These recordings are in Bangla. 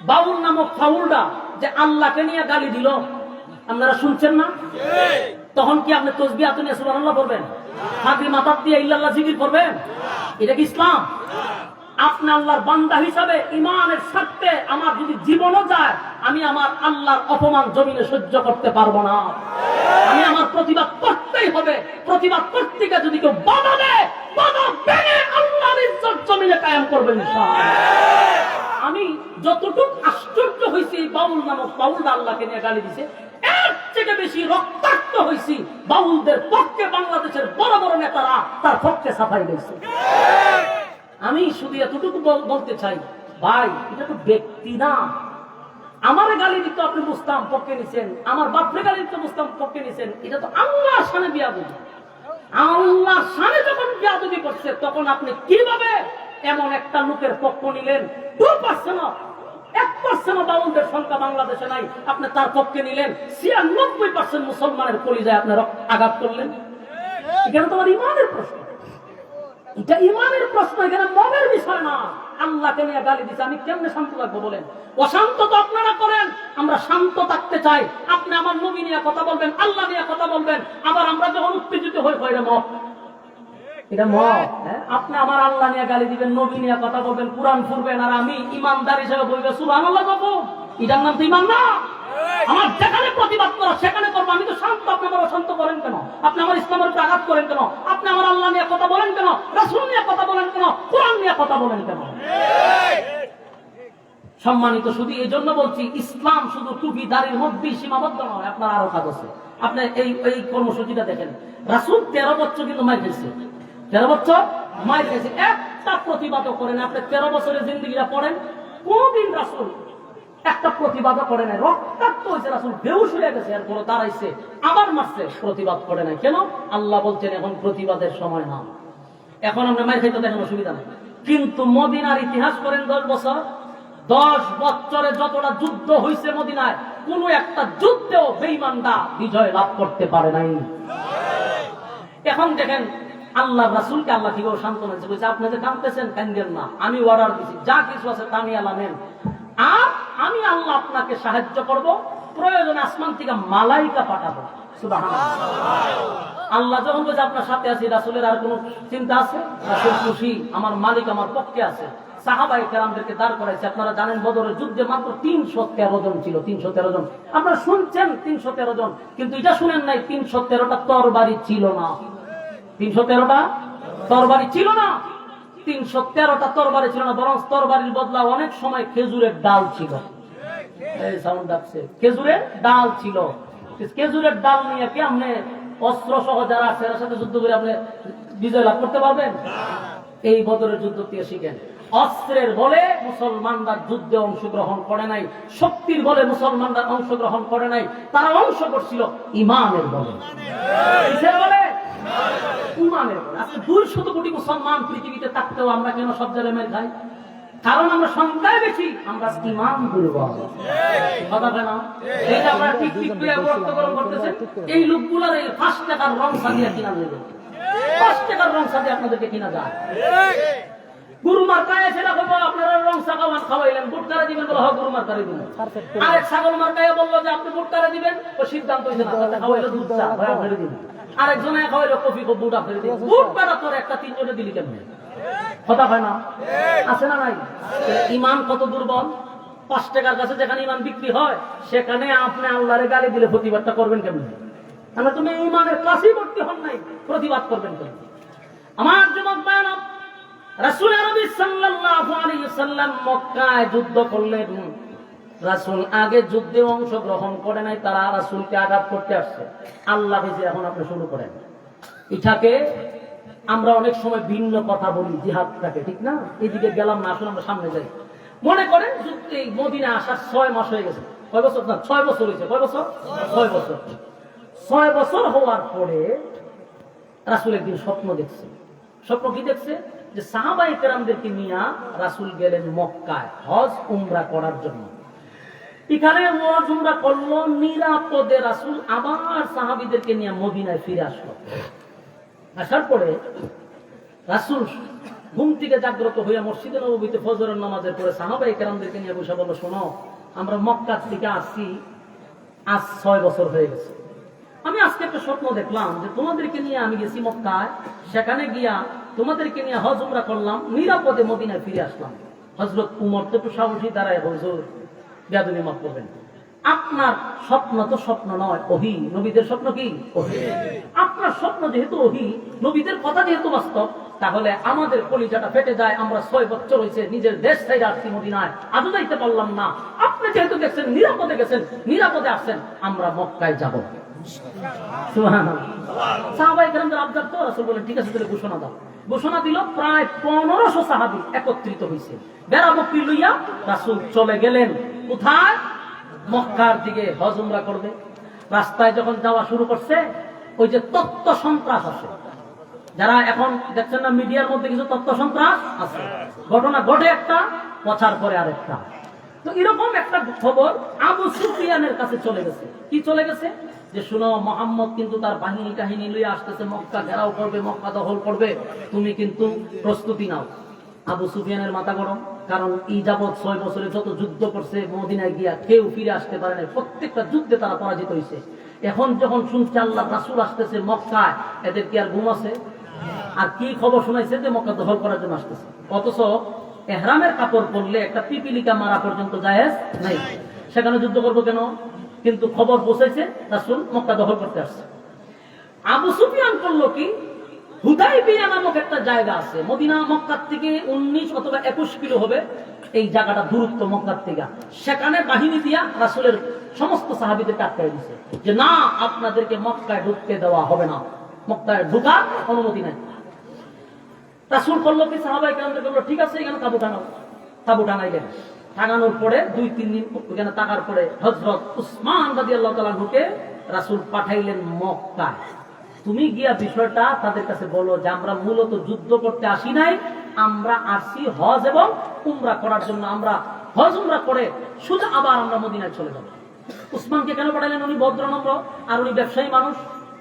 বাউল নামক ফাউলটা যে আল্লাহকে নিয়ে গালি দিল, আপনারা শুনছেন না? তখন কি আপনি তসবিহ হাতে নিয়ে সুবহানাল্লাহ বলবেন? হাতে মাথা দিয়ে ইল্লাল্লাহ জিকির করবেন? এটা কি ইসলাম? আপনি আল্লাহর বান্দা হিসাবে ঈমানের স্বার্থে আমার যদি জীবনও যায়, আমি আমার আল্লাহর অপমান জমিনে সহ্য করতে পারবো না। আমি আমার প্রতিবাদ করতেই হবে। প্রতিবাদ করতে গিয়ে যদি কেউ বাধা দেয়, বাধা ভেঙে আল্লাহর ইজ্জত জমিনে কায়েম করবেন ইনশাআল্লাহ। আমি যতটুকু আশ্চর্য হয়েছি বাউল নামক বাউলটা আল্লাহকে নিয়ে গালি দিছে, এর থেকে বেশি রক্তাক্ত হয়েছি বাউলদের পক্ষে বাংলাদেশের বড় বড় নেতারা তার পক্ষে সাফাই দিয়েছে। আমি শুধু এতটুকু বলতে চাই, ভাই এটা তো ব্যক্তি না। আমারে গালি দিত আপনি বুঝতাম পক্ষে নিছেন, আমার বাপরে গালি দিতে বুঝতাম পক্ষে নিছেন। এটা তো আল্লাহর শানে বিয়াদবি। আল্লাহর শানে যখন বিয়াদবি করছে, তখন আপনি কিভাবে এমন একটা লোকের পক্ষ নিলেন? 2% 1% বাউলদের সংখ্যা বাংলাদেশে নাই, আপনি তার পক্ষে নিলেন। 96% মুসলমানের কলিজায় আপনি আঘাত করলেন। এখানে তোমার ইমানের প্রশ্ন, এটা ইমানের প্রশ্ন, এখানে মনের বিষয় না। আল্লাহকে নিয়ে গালি দিচ্ছে, আমি কেমনে শান্ত থাকবো বলেন? অশান্ত তো আপনারা করেন, আমরা শান্ত থাকতে চাই। আপনি আমার নবী নিয়ে কথা বলবেন, আল্লাহ নিয়ে কথা বলবেন, আবার আমরা যখন উত্তেজিত হই এটা মত, এটা মত। আপনি আমার আল্লাহ নিয়ে গালি দিবেন, নবী নিয়ে কথা বলবেন, কোরআন পড়বেন, আর আমি ইমানদার হিসেবে বলবেন সুবহানাল্লাহ বলবো। এটার নাম তো ইমান না। আমার যেখানে প্রতিবাদ করা সেখানে করবো, আমি তো শান্ত। আপনি আমার অশান্ত করেন কেন? আপনি আমার ইসলামের উপর আঘাত করেন কেন? আপনি আমার আল্লাহ নিয়ে কথা বলেন কেন? রাসূল নিয়ে কথা বলেন কেন? কোরআন নিয়ে কথা বলেন কেন? সম্মানিত, শুধু এই জন্য বলছি, ইসলাম শুধু টুপি দাড়ির মধ্যেই সীমাবদ্ধ নয়, আপনার আরো কাজ আছে। আপনি এই কর্মসূচিটা দেখেন, রাসূল 13 বছর কিন্তু মাইর খেয়েছে, 13 বছর মাইর খেয়েছে, একটা প্রতিবাদও করেন। আপনি 13 বছরের জিন্দগিটা পড়েন, কোনদিন রাসূল একটা প্রতিবাদও করে নাই। রক্তাক্ত হয়েছে, রাসূল বেহুশ হয়ে গেছে, এরপর দাঁড়াইছে, আবার মারছে, প্রতিবাদ করে নাই। কেন? আল্লাহ বলছেন এখন প্রতিবাদের সময় না। এখন আমরা মাইর খাইতে দেখেন, অসুবিধা নেই। কিন্তু মদিনার ইতিহাস করেন 10 বছর, 10 বছরে যতটা যুদ্ধ হয়েছে মদিনায়, কোন একটা যুদ্ধেও বেঈমানরা বিজয় লাভ করতে পারে নাই। এখন দেখেন আল্লাহ রাসূলকে আল্লাহ কিভাবে সান্ত্বনা দিয়েছে, বলছে আপনি যে কাঁদতেছেন কাঁদেন না, আমি অর্ডার দিছি, যা কিছু আছে তা নিয়ে আলামেন, আর আমি আল্লাহ আপনাকে সাহায্য করব, প্রয়োজনে আসমান থেকে মালাইকা পাঠাবো। সুবহানাল্লাহ। আল্লাহ যখন বলছে আপনার সাথে আছি, রাসূলের আর কোনো চিন্তা আছে? রাসূল খুশি, আমার মালিক আমার পক্ষে আছে। সাহাবায়ে কেরামদেরকে দাঁড় করাইছে। আপনারা জানেন বদরের যুদ্ধে মাত্র 313 জন ছিল, 313 জন। আপনারা শুনছেন 313 জন, কিন্তু এটা শুনেন নাই 313টা তরবারি ছিল না। 313টা তরবারি ছিল না, 313টা তরবারি ছিল না, বরং তরবারির বদলা অনেক সময় খেজুরের ডাল ছিল। এই সাউন্ড আসছে, খেজুরের ডাল ছিল। খেজুরের ডাল নিয়ে কি আপনি অস্ত্র সহ যারা আছে এর সাথে যুদ্ধ করে আপনি বিজয় লাভ করতে পারবেন? এই বদরের যুদ্ধ থেকে শিখেন। অস্ত্রের বলে মুসলমানরা যুদ্ধে অংশগ্রহণ করে নাই, শক্তির বলে মুসলমানরা অংশগ্রহণ করে নাই, তারা অংশ করছিল ইমানের বলে। কিসের বলে? ইমানের বলে। আজকে 200 কোটি মুসলমান পৃথিবীতে থাকতেও আমরা কেন সব জায়গায় মেরে খাই? কারণ আমরা সংখ্যায় বেশি, আমরা ইমান দুর্বল। কথা বলে না? এই যে আমরা ঠিক ঠিক করে রক্তকরণ করতেছেন, এই লোকগুলোর এই 5 টাকার রং সাজিয়ে কিনা দেবে, 5 টাকার রং সাজিয়ে আপনাদেরকে কিনা যায়। গুরুমার কায়ে সেটা বলবো আপনারা রং সাগাওয়ান খাওয়াইলেন, বুটকারে দিবেন, বলো হ্যাঁ গুরুমার কারে দিবেন। আরেক ছাগল মার কায়ে বললো যে আপনি বুটকারে দিবেন, ও সিদ্ধান্ত হয়েছে না, তাতে খাওয়াইলো দুধ চা ভয়া ফেলে দিবেন। আরেকজনে খাওয়াইলো কফি কো বুট ফেলে দিবেন। বুট বেড়া তোর একটা 3 জনে দিলি কেমন? কথা হয় না? আছে না নাই? ইমান কত দুর্বল। 5 টাকার কাছে যেখানে ইমান বিক্রি হয়, সেখানে আপনি আল্লাহরে গালি দিলে প্রতিবাদটা করবেন কেমন? তাহলে তুমি ইমানের ক্লাসেই ভর্তি হন নাই, প্রতিবাদ করবেন কেন? আমার যুবক ভাইরা, রাসূল আরবি সাল্লাল্লাহু আলাইহি ওয়াসাল্লাম মক্কায় যুদ্ধ করলেন। রাসূল আগে যুদ্ধে অংশগ্রহণ করে নাই, তারা রাসূলকে আঘাত করতে আসছে। আল্লাহ বলেছে এখন আপনি শুরু করেন। এটাকে আমরা অনেক সময় ভিন্ন কথা বলি, জিহাদটাকে, ঠিক না? এদিকে গেলাম না, আসলে আমরা সামনে যাই। মনে করেন যুদ্ধে মদিনা আসার 6 মাস হয়ে গেছে। কয় বছর? না, 6 বছর হয়েছে। কয় বছর? 6 বছর। 6 বছর হওয়ার পরে রাসূল একদিন স্বপ্ন দেখছে। স্বপ্ন কি দেখছে? যে সাহাবায়ে কেরামদেরকে নিয়ে রাসূল গেলেন মক্কায় হজ উমরা করার জন্য। এখানে হজ উমরা করলো নিরাপদে, রাসূল আবার সাহাবীদেরকে নিয়ে মদিনায় ফিরে আসলো। আসার পরে রাসূল ঘুম থেকে জাগ্রত হইয়া মসজিদে নববীতে ফজরের নামাজের পরে সাহাবায়ে কেরামদেরকে নিয়ে বসে বলল, শোনো, আমরা মক্কা থেকে আসছি আজ 6 বছর হয়ে গেছে। আমি আজকে একটা স্বপ্ন দেখলাম যে তোমাদেরকে নিয়ে আমি গেছি মক্কায়, সেখানে গিয়া তোমাদেরকে নিয়ে হজ উমরা করলাম, নিরাপদে মদিনায় ফিরে আসলাম। হযরত উমর তো একটু সাহসী দাঁড়ায়, হুজুর বেয়াদবি মাফ করবেন, আপনার স্বপ্ন তো স্বপ্ন নয়, ওহী। নবীদের স্বপ্ন কি? ওহী। আপনার স্বপ্ন যেহেতু ওহী, নবীদের কথা যেহেতু বাস্তব, তাহলে আমাদের কলিজাটা ফেটে যায়। আমরা 6 বছর হয়েছে নিজের দেশ ছেড়ে আসছি মদিনায়, আজও যাইতে পারলাম না। আপনি যেহেতু দেখছেন নিরাপদে গেছেন, নিরাপদে আসছেন, আমরা মক্কায় যাব। সুবহানাল্লাহ। সাহাবায়ে কেরামদের আবদার তো, রাসূল বলেন ঠিক আছে তাহলে ঘোষণা দাও। ঘোষণা দিল, প্রায় 1500 সাহাবী একত্রিত হয়েছে। বেড়া বকরি লইয়া রাসূল চলে গেলেন কোথায়? মক্কার দিকে হজ উমরা করবে। রাস্তায় যখন যাওয়া শুরু করছে, ওই যে তত্ত্ব সন্ত্রাস আছে, যারা এখন দেখছেন না মিডিয়ার মধ্যে কিছু তত্ত্ব সন্ত্রাস আছে, ঘটনা ঘটে একটা, পচার পরে আরেকটা। তো এরকম একটা খবর আবু সুফিয়ানের কাছে চলে গেছে। কি চলে গেছে? যে শুনো, মুহাম্মদ কিন্তু তার বাহিনী কাহিনী লইয়া আসতেছে, মক্কা ঘেরাও করবে, মক্কা দখল করবে, তুমি কিন্তু প্রস্তুতি নাও। আবু সুফিয়ানের মাথা গরম, কারণ এই যাবৎ 6 বছরে যত যুদ্ধ করছে মদিনায় গিয়া কেউ ফিরে আসতে পারে না, প্রত্যেকটা যুদ্ধে তারা পরাজিত হয়েছে। এখন যখন শুনছে আল্লাহ রাসূল আসতেছে মক্কায়, এদের কি আর ঘুম আছে? আর কি খবর শোনাইছে যে মক্কা দখল করার জন্য আসতেছে, অথচ এহরামের কাপড় পরলে একটা পিপিলিকা মারা পর্যন্ত জায়েজ নাই, সেখানে যুদ্ধ করবো কেন? কিন্তু খবর পৌঁছাইছে রাসূল মক্কা দখল করতে আসছে। আবু সুফিয়ান করলো কি, হুদাইবিয়া নামক একটা জায়গা আছে মদিনা মক্কার থেকে 19 অথবা 21 কিলো হবে এই জায়গাটা দূরত্ব মক্কার থেকে, সেখানে বাহিনী দিয়া রাসূলের সমস্ত সাহাবীদেরকে আটকায় দিয়েছে যে না, আপনাদেরকে মক্কায় ঢুকতে দেওয়া হবে না, মক্কায় ঢোকার অনুমতি নাই। রাসূল করলো কি, সাহাবায়ে কেরামদের বলল ঠিক আছে এখানে তাঁবু টাঙাও। তাঁবু টাঙাইলেন। টাঙানোর পরে 2-3 দিন ওখানে থাকার পরে হযরত উসমান রাদিয়াল্লাহু তাআলা ঢুকে রাসূল পাঠাইলেন মক্কায়। তুমি গিয়া বিষয়টা তাদের কাছে বলো যে আমরা মূলত যুদ্ধ করতে আসি নাই, আমরা আসি হজ এবং উমরা করার জন্য। আমরা হজ উমরা করে শুধু আবার আমরা মদিনায় চলে যাব। উসমানকে কেন পাঠাইলেন? উনি ভদ্রনম্র আর উনি ব্যবসায়ী মানুষ,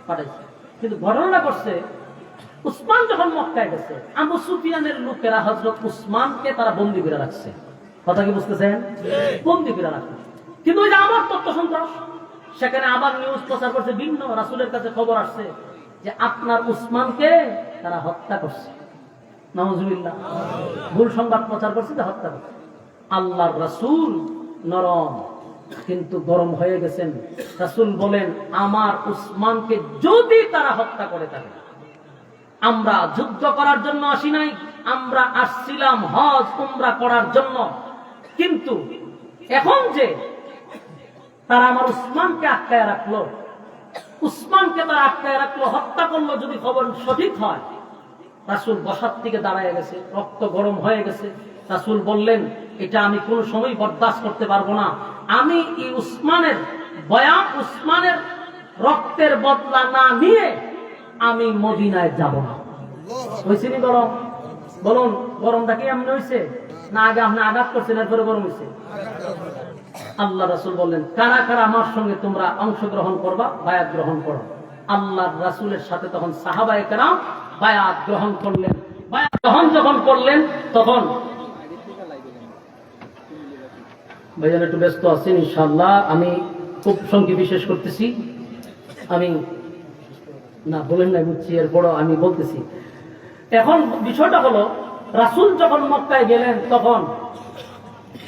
পাঠাইছে। কিন্তু ঘটনাটা করছে, উসমান যখন মক্কায় গেছে, আবু সুফিয়ানের লোকেরা হযরত উসমানকে তারা বন্দী করে রাখছে। কথা কি বুঝতেছেন? বন্দী করে রাখছে। কিন্তু ওই যে আমার তত্ত্ব সন্ত্রাস, সেখানে আবার নিউজ প্রচার করছে ভিন্ন, রাসূলের কাছে খবর আসছে যে আপনার উসমানকে তারা হত্যা করছে। নাউজুবিল্লাহ। ভুল সংবাদ প্রচার করছে যে হত্যা করছে। আল্লাহর রাসূল নরম কিন্তু গরম হয়ে গেছেন। রাসূল বলেন, আমার উসমানকে যদি তারা হত্যা করে থাকে, আমরা যুদ্ধ করার জন্য আসি নাই, আমরা আসছিলাম হজ উমরা করার জন্য। কিন্তু এখন যে তারা আমার উসমানকে আটকায় রাখলো, উসমানকে তারা আটকায় রাখলো, হত্যা করলো, যদি খবর সঠিক হয়। রাসূল বসার থেকে দাঁড়ায় গেছে, রক্ত গরম হয়ে গেছে। রাসূল বললেন, এটা আমি কোনো সময় বরদাস্ত করতে পারবো না। আমি এই উসমানের বয়ান, উসমানের রক্তের বদলা না নিয়ে আমি মদিনায় যাব না। হয়েছে নি গরম? বলুন, গরমটা কি এমনি হয়েছে না আগে আপনি আঘাত করছেন এরপরে গরম হয়েছে? আল্লাহ রাসূল বললেন, কারা কারা আমার সঙ্গে তোমরা অংশগ্রহণ করবা, বায়াত গ্রহণ করো। আল্লাহ রাসূলের সাথে তখন সাহাবায়ে কেরাম বায়াত গ্রহণ করলেন। বায়াত গ্রহণ যখন করলেন তখন ভাইজান একটু ব্যস্ত আছেন, ইনশাআল্লাহ আমি খুব সংক্ষেপে শেষ করতেছি। আমি না বলেন না বুঝছি, এরপরও আমি বলতেছি। এখন বিষয়টা হলো, রাসূল যখন মক্কায় গেলেন তখন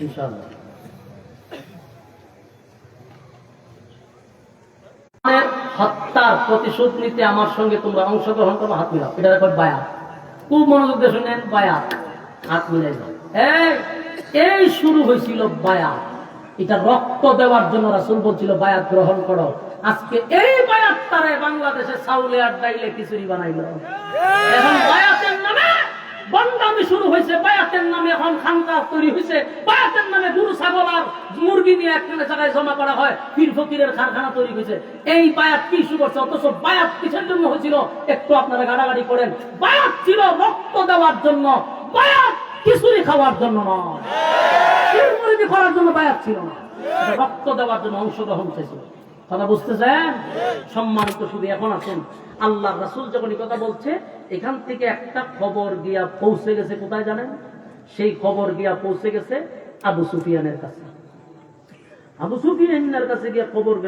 ইনশাআল্লাহ হত্যার প্রতিশোধ নিতে আমার সঙ্গে তোমরা অংশগ্রহণ করো, হাত মিলাও। এটা রেকর্ড বায়াত। খুব মনোযোগ দিয়ে শুনেন, বায়াত, হাত মিলাই দাও। এই শুরু হয়েছিল বায়াত। এটা রক্ত দেওয়ার জন্য রাসূল বলছিল বায়াত গ্রহণ করো। আজকে এই বায়াত তারা বাংলাদেশে চাউলে আর ডাইলে খিচুড়ি বানাইল। এখন বায়াতের নামে বন্ডামি শুরু হয়েছে, বায়াতের নামে এখন খানকাহ তৈরি হয়েছে, বায়াতের নামে গরু ছাগল আর মুরগি নিয়ে একটা জায়গায় জমা করা হয়, পীর ফকিরের কারখানা তৈরি হয়েছে। এই বায়াত কি শুরু করছে? অথচ বায়াত কিসের জন্য হয়েছিল একটু আপনারা গাড়াগাড়ি করেন। বায়াত ছিল রক্ত দেওয়ার জন্য, বায়াত খিচুড়ি খাওয়ার জন্য নয়, পীর মুরিদি করার জন্য বায়াত ছিল না, রক্ত দেওয়ার জন্য অংশগ্রহণ ছিল। কথা বুঝতেছেন? সম্মানিত শুধু এখন আসুন, আল্লাহর রাসূল যখন এই কথা বলছে এখান থেকে একটা খবর গিয়া পৌঁছে গেছে কোথায় জানেন? সেই খবর গিয়া পৌঁছে গেছে আবু সুফিয়ানের কাছে। আবু সুফিয়ানের কাছে গিয়া খবর